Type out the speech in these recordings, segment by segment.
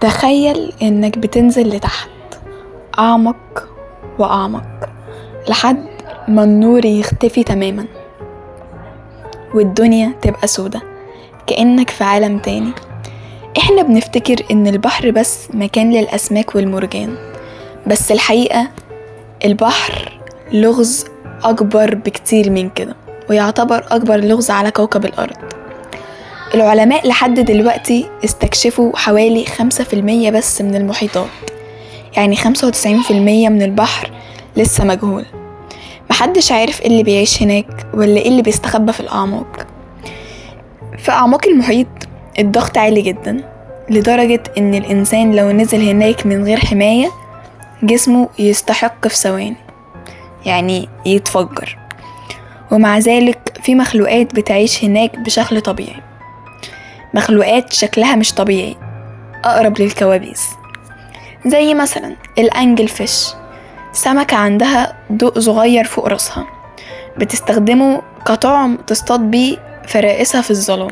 تخيل انك بتنزل لتحت اعمق واعمق لحد ما النور يختفي تماما والدنيا تبقى سودة كأنك في عالم تاني. احنا بنفتكر ان البحر بس مكان للأسماك والمرجان، بس الحقيقة البحر لغز اكبر بكتير من كده، ويعتبر اكبر لغز على كوكب الارض. العلماء لحد دلوقتي استكشفوا حوالي 5% بس من المحيطات، يعني 95% من البحر لسه مجهول. محدش عارف ايه اللي بيعيش هناك ولا ايه اللي بيستخبى في الأعماق. في أعماق المحيط الضغط عالي جدا، لدرجة ان الإنسان لو نزل هناك من غير حماية جسمه يستحق في ثواني، يعني يتفجر. ومع ذلك في مخلوقات بتعيش هناك بشكل طبيعي، مخلوقات شكلها مش طبيعي أقرب للكوابيس، زي مثلا الأنجل فيش، سمكة عندها ضوء صغير فوق راسها بتستخدمه كطعم تصطاد بيه فرائسها في الظلام.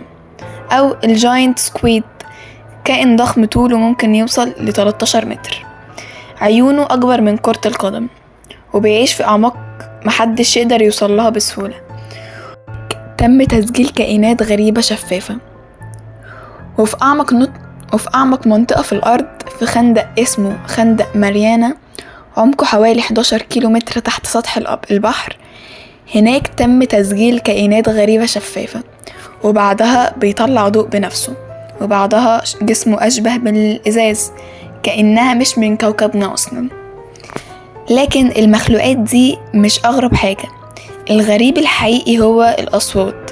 أو الجاينت سكويد، كائن ضخم طوله ممكن يوصل ل 13 متر، عيونه أكبر من كرة القدم، وبيعيش في أعماق محدش يقدر يوصلها بسهولة. تم تسجيل كائنات غريبة شفافة. وفي أعمق منطقة في الأرض، في خندق اسمه خندق ماريانا، عمقه حوالي 11 كيلومتر تحت سطح البحر، هناك تم تسجيل كائنات غريبة شفافة، وبعدها بيطلع ضوء بنفسه، وبعدها جسمه أشبه بالإزاز كأنها مش من كوكبنا أصلا. لكن المخلوقات دي مش أغرب حاجة، الغريب الحقيقي هو الأصوات.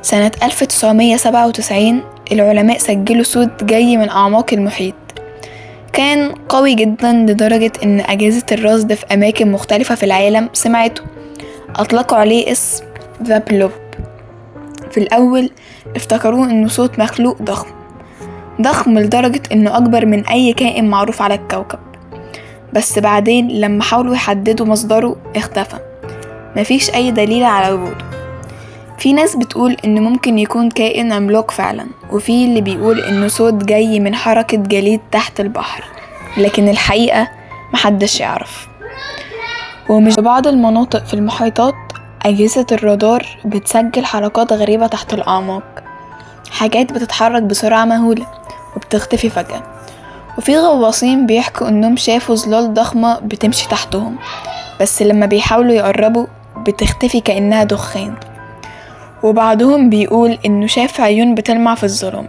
سنة 1997 العلماء سجلوا صوت جاي من أعماق المحيط، كان قوي جدا لدرجة ان أجهزة الرصد في أماكن مختلفة في العالم سمعته. أطلقوا عليه اسم ذا بلوب. في الأول افتكروه انه صوت مخلوق ضخم لدرجة انه أكبر من أي كائن معروف على الكوكب، بس بعدين لما حاولوا يحددوا مصدره اختفى، مفيش أي دليل على وجوده. في ناس بتقول إنه ممكن يكون كائن عملاق فعلا، وفي اللي بيقول إنه صوت جاي من حركة جليد تحت البحر، لكن الحقيقة محدش يعرف. ومش بعض المناطق في المحيطات أجهزة الرادار بتسجل حركات غريبة تحت الأعماق، حاجات بتتحرك بسرعة مهولة وبتختفي فجأة. وفي غواصين بيحكوا إنهم شافوا ظلال ضخمة بتمشي تحتهم، بس لما بيحاولوا يقربوا بتختفي كأنها دخان. وبعضهم بيقول إنه شاف عيون بتلمع في الظلام.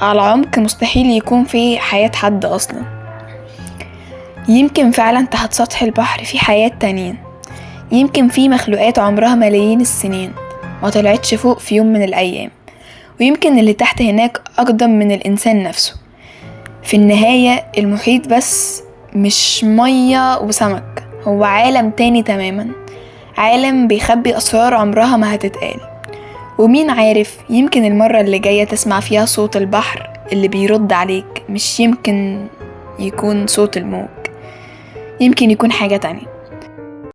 على عمق مستحيل يكون في حياة حد أصلا. يمكن فعلا تحت سطح البحر في حياة تانيين، يمكن في مخلوقات عمرها ملايين السنين ما طلعتش فوق في يوم من الأيام، ويمكن اللي تحت هناك أقدم من الإنسان نفسه. في النهاية المحيط بس مش مية وسمك، هو عالم تاني تماما، عالم بيخبي أسرار عمرها ما هتتقال. ومين عارف، يمكن المرة اللي جاية تسمع فيها صوت البحر اللي بيرد عليك مش يمكن يكون صوت الموج، يمكن يكون حاجة تانية.